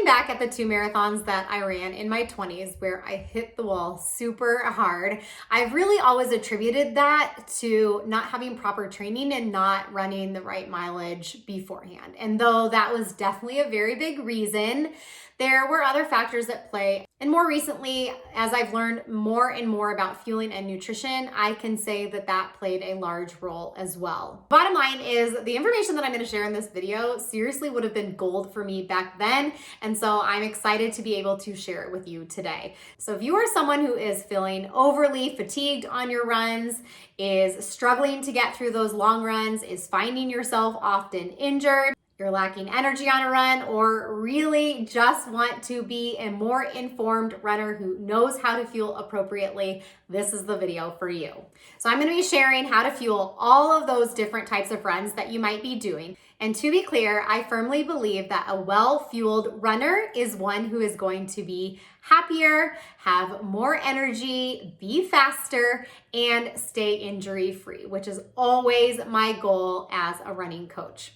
back at the 2 marathons that I ran in my 20s where I hit the wall super hard, I've really always attributed that to not having proper training and not running the right mileage beforehand. And though that was definitely a very big reason, there were other factors at play. And more recently, as I've learned more and more about fueling and nutrition, I can say that that played a large role as well. Bottom line is the information that I'm going to share in this video seriously would have been gold for me back then. And so I'm excited to be able to share it with you today. So if you are someone who is feeling overly fatigued on your runs, is struggling to get through those long runs, is finding yourself often injured, you're lacking energy on a run, or really just want to be a more informed runner who knows how to fuel appropriately, this is the video for you. So I'm going to be sharing how to fuel all of those different types of runs that you might be doing. And to be clear, I firmly believe that a well-fueled runner is one who is going to be happier, have more energy, be faster, and stay injury-free, which is always my goal as a running coach.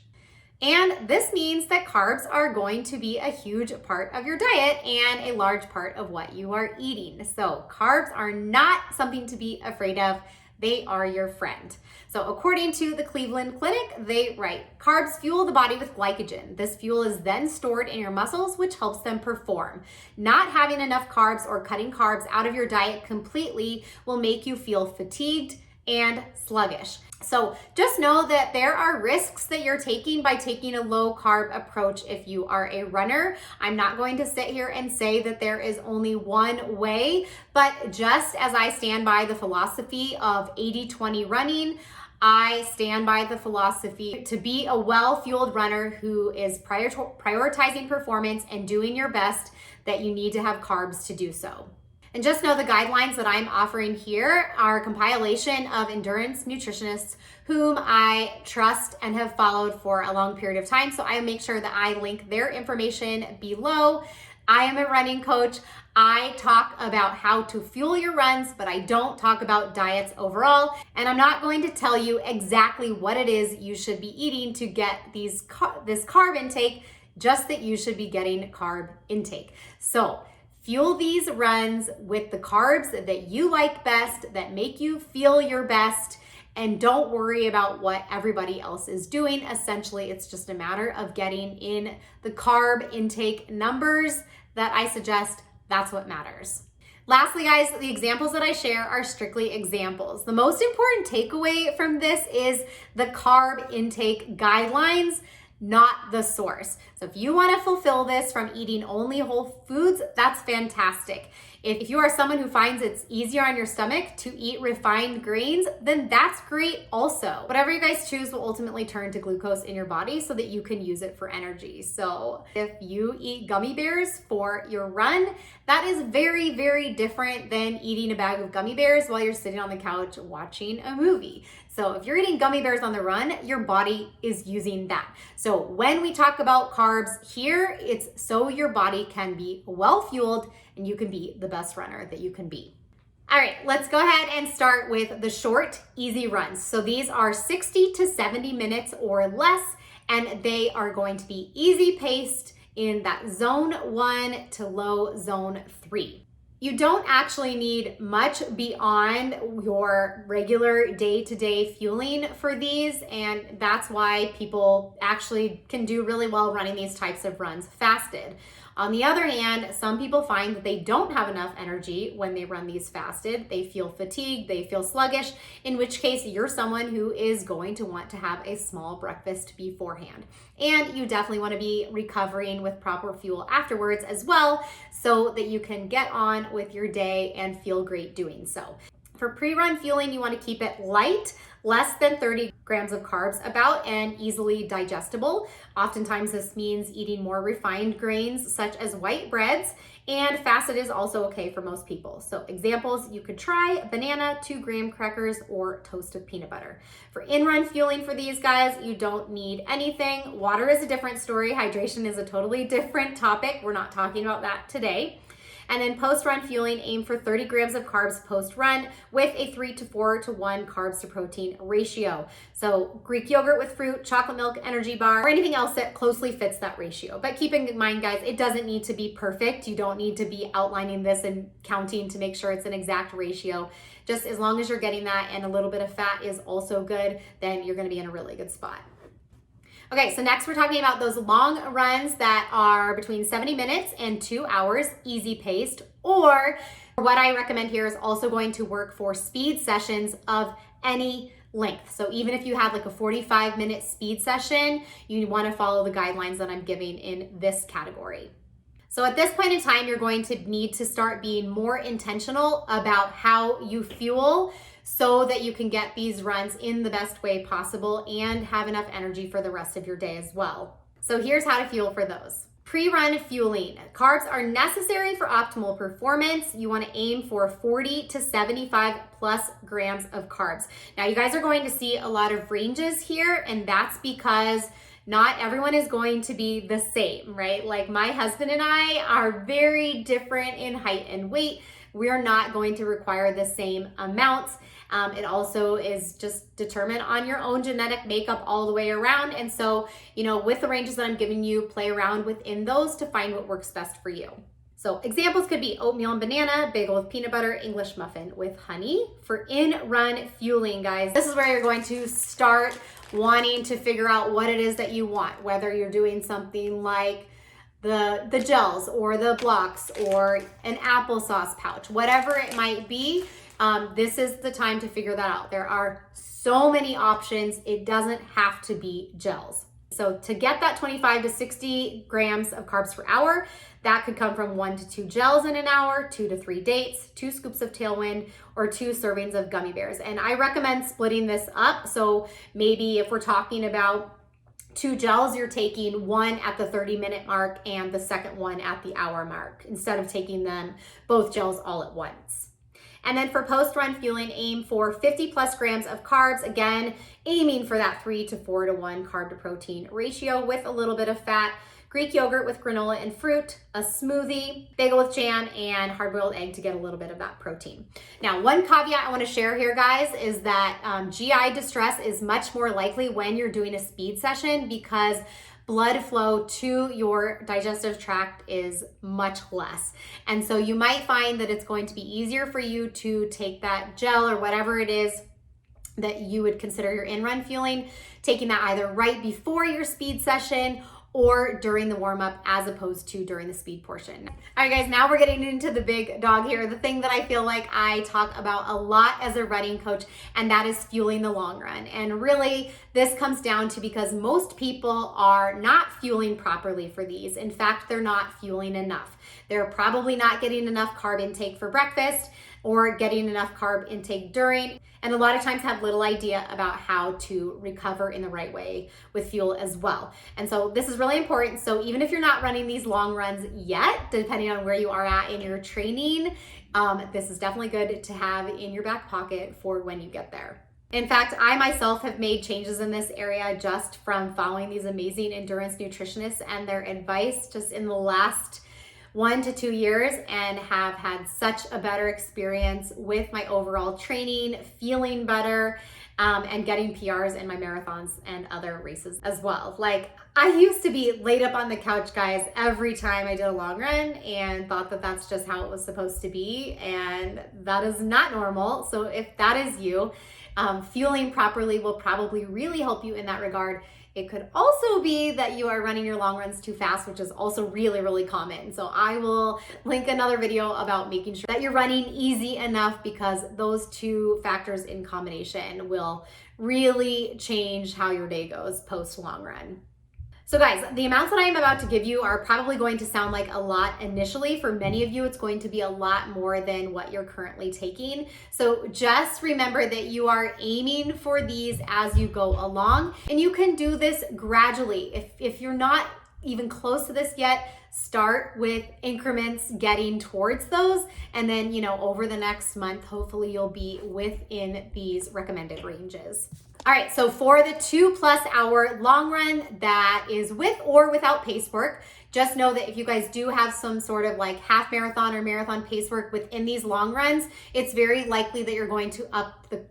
And this means that carbs are going to be a huge part of your diet and a large part of what you are eating. So carbs are not something to be afraid of. They are your friend. So according to the Cleveland Clinic, they write, carbs fuel the body with glycogen. This fuel is then stored in your muscles, which helps them perform. Not having enough carbs or cutting carbs out of your diet completely will make you feel fatigued and sluggish. So just know that there are risks that you're taking by taking a low carb approach if you are a runner. I'm not going to sit here and say that there is only one way, but just as I stand by the philosophy of 80-20 running, I stand by the philosophy to be a well-fueled runner who is prioritizing performance and doing your best, that you need to have carbs to do so. And just know the guidelines that I'm offering here are a compilation of endurance nutritionists whom I trust and have followed for a long period of time. So I make sure that I link their information below. I am a running coach. I talk about how to fuel your runs, but I don't talk about diets overall. And I'm not going to tell you exactly what it is you should be eating to get this carb intake, just that you should be getting carb intake. So fuel these runs with the carbs that you like best, that make you feel your best, and don't worry about what everybody else is doing. Essentially, it's just a matter of getting in the carb intake numbers that I suggest. That's what matters. Lastly, guys, the examples that I share are strictly examples. The most important takeaway from this is the carb intake guidelines, not the source. So if you want to fulfill this from eating only whole foods, that's fantastic. If you are someone who finds it's easier on your stomach to eat refined grains, then that's great also. Whatever you guys choose will ultimately turn to glucose in your body so that you can use it for energy. So if you eat gummy bears for your run, that is very, very different than eating a bag of gummy bears while you're sitting on the couch watching a movie. So if you're eating gummy bears on the run, your body is using that. So when we talk about carbs here, it's so your body can be well fueled and you can be the best runner that you can be. All right, let's go ahead and start with the short, easy runs. So these are 60 to 70 minutes or less, and they are going to be easy paced in that zone 1 to low zone 3. You don't actually need much beyond your regular day-to-day fueling for these, and that's why people actually can do really well running these types of runs fasted. On the other hand, some people find that they don't have enough energy when they run these fasted. They feel fatigued, they feel sluggish, in which case you're someone who is going to want to have a small breakfast beforehand. And you definitely want to be recovering with proper fuel afterwards as well, so that you can get on with your day and feel great doing so. For pre-run fueling, you want to keep it light, less than 30 grams of carbs about, and easily digestible. Oftentimes this means eating more refined grains such as white breads, and fasted is also okay for most people. So examples, you could try banana, 2 graham crackers, or toasted peanut butter. For in-run fueling for these guys, you don't need anything. Water is a different story. Hydration is a totally different topic. We're not talking about that today. And then post-run fueling, aim for 30 grams of carbs post-run with a 3 to 4 to 1 carbs to protein ratio. So Greek yogurt with fruit, chocolate milk, energy bar, or anything else that closely fits that ratio. But keeping in mind, guys, it doesn't need to be perfect. You don't need to be outlining this and counting to make sure it's an exact ratio. Just as long as you're getting that and a little bit of fat is also good, then you're gonna be in a really good spot. Okay, so next we're talking about those long runs that are between 70 minutes and 2 hours, easy paced, or what I recommend here is also going to work for speed sessions of any length. So even if you have like a 45-minute speed session, you want to follow the guidelines that I'm giving in this category. So at this point in time, you're going to need to start being more intentional about how you fuel so that you can get these runs in the best way possible and have enough energy for the rest of your day as well. So here's how to fuel for those. Pre-run fueling. Carbs are necessary for optimal performance. You want to aim for 40 to 75 plus grams of carbs. Now you guys are going to see a lot of ranges here, and that's because not everyone is going to be the same, right? Like my husband and I are very different in height and weight. We're not going to require the same amounts. It also is just determined on your own genetic makeup all the way around. And so, with the ranges that I'm giving you, play around within those to find what works best for you. So examples could be oatmeal and banana, bagel with peanut butter, English muffin with honey. For in-run fueling, guys, this is where you're going to start wanting to figure out what it is that you want, whether you're doing something like the gels or the blocks or an applesauce pouch, whatever it might be. This is the time to figure that out. There are so many options. It doesn't have to be gels. So to get that 25 to 60 grams of carbs per hour, that could come from 1 to 2 gels in an hour, 2 to 3 dates, 2 scoops of Tailwind, or 2 servings of gummy bears. And I recommend splitting this up. So maybe if we're talking about 2 gels, you're taking one at the 30-minute mark and the second one at the hour mark, instead of taking them both gels all at once. And then for post-run fueling, aim for 50 plus grams of carbs. Again, aiming for that 3 to 4 to 1 carb to protein ratio with a little bit of fat. Greek yogurt with granola and fruit, a smoothie, bagel with jam, and hard-boiled egg to get a little bit of that protein. Now, one caveat I want to share here, guys, is that GI distress is much more likely when you're doing a speed session because blood flow to your digestive tract is much less. And so you might find that it's going to be easier for you to take that gel or whatever it is that you would consider your in-run fueling, taking that either right before your speed session or during the warm-up as opposed to during the speed portion. All right, guys, now we're getting into the big dog here, the thing that I feel like I talk about a lot as a running coach, and that is fueling the long run. And really, this comes down to because most people are not fueling properly for these. In fact, they're not fueling enough. They're probably not getting enough carb intake for breakfast or getting enough carb intake during, and a lot of times have little idea about how to recover in the right way with fuel as well. And so this is really important. So even if you're not running these long runs yet, depending on where you are at in your training, this is definitely good to have in your back pocket for when you get there. In fact, I myself have made changes in this area just from following these amazing endurance nutritionists and their advice just in the last 1 to 2 years, and have had such a better experience with my overall training, feeling better, and getting PRs in my marathons and other races as well. Like, I used to be laid up on the couch, guys, every time I did a long run and thought that that's just how it was supposed to be, and that is not normal. So if that is you, fueling properly will probably really help you in that regard. It could also be that you are running your long runs too fast, which is also really, really common. So I will link another video about making sure that you're running easy enough, because those two factors in combination will really change how your day goes post long run. So guys, the amounts that I am about to give you are probably going to sound like a lot initially. For many of you, it's going to be a lot more than what you're currently taking. So just remember that you are aiming for these as you go along, and you can do this gradually. If you're not even close to this yet, start with increments getting towards those, and then, over the next month, hopefully you'll be within these recommended ranges. All right, so for the 2+ hour long run that is with or without pace work, Just know that if you guys do have some sort of like half marathon or marathon pace work within these long runs, it's very likely that you're going to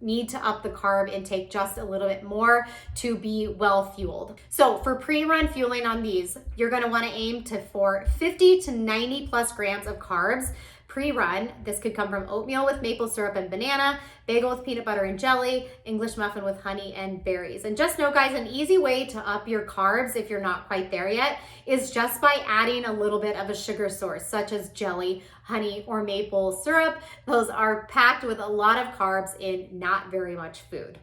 need to up the carb intake just a little bit more to be well fueled. So for pre-run fueling on these, you're going to want to aim for 50 to 90 plus grams of carbs pre-run. This could come from oatmeal with maple syrup and banana, bagel with peanut butter and jelly, English muffin with honey and berries. And just know, guys, an easy way to up your carbs if you're not quite there yet is just by adding a little bit of a sugar source, such as jelly, honey, or maple syrup. Those are packed with a lot of carbs in not very much food.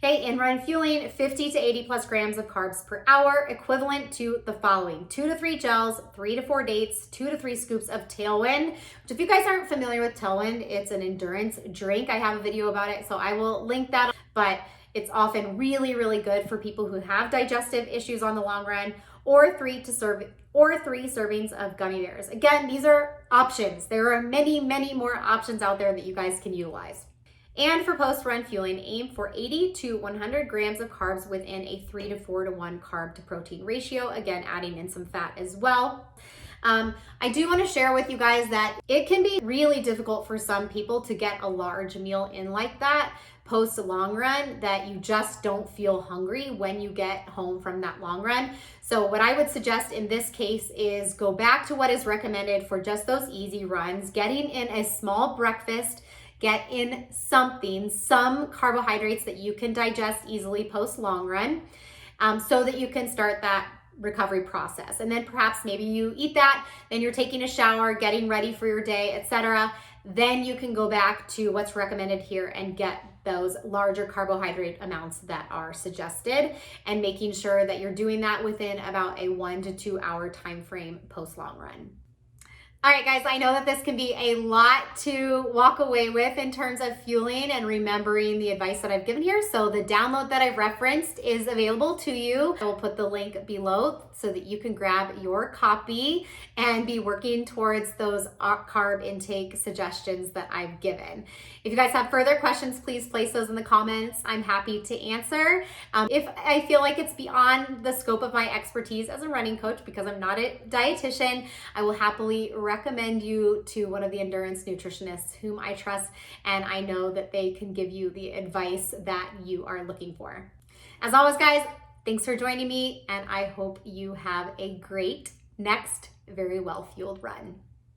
Okay, in run fueling, 50 to 80 plus grams of carbs per hour, equivalent to the following: 2 to 3 gels, 3 to 4 dates, 2 to 3 scoops of Tailwind, which if you guys aren't familiar with Tailwind, it's an endurance drink. I have a video about it, so I will link that, but it's often really, really good for people who have digestive issues on the long run, or 3 servings of gummy bears. Again, these are options. There are many, many more options out there that you guys can utilize. And for post-run fueling, aim for 80 to 100 grams of carbs within a 3 to 4 to 1 carb to protein ratio. Again, adding in some fat as well. I do want to share with you guys that it can be really difficult for some people to get a large meal in like that post a long run, that you just don't feel hungry when you get home from that long run. So what I would suggest in this case is go back to what is recommended for just those easy runs, getting in a small breakfast, get in some carbohydrates that you can digest easily post long run, so that you can start that recovery process. And then perhaps maybe you eat that, then you're taking a shower, getting ready for your day, etc. Then you can go back to what's recommended here and get those larger carbohydrate amounts that are suggested, and making sure that you're doing that within about a 1 to 2 hour time frame post long run. All right, guys, I know that this can be a lot to walk away with in terms of fueling and remembering the advice that I've given here. So the download that I've referenced is available to you. I will put the link below so that you can grab your copy and be working towards those carb intake suggestions that I've given. If you guys have further questions, please place those in the comments. I'm happy to answer. If I feel like it's beyond the scope of my expertise as a running coach, because I'm not a dietitian, I will happily recommend you to one of the endurance nutritionists whom I trust, and I know that they can give you the advice that you are looking for. As always, guys, thanks for joining me, and I hope you have a great next very well-fueled run.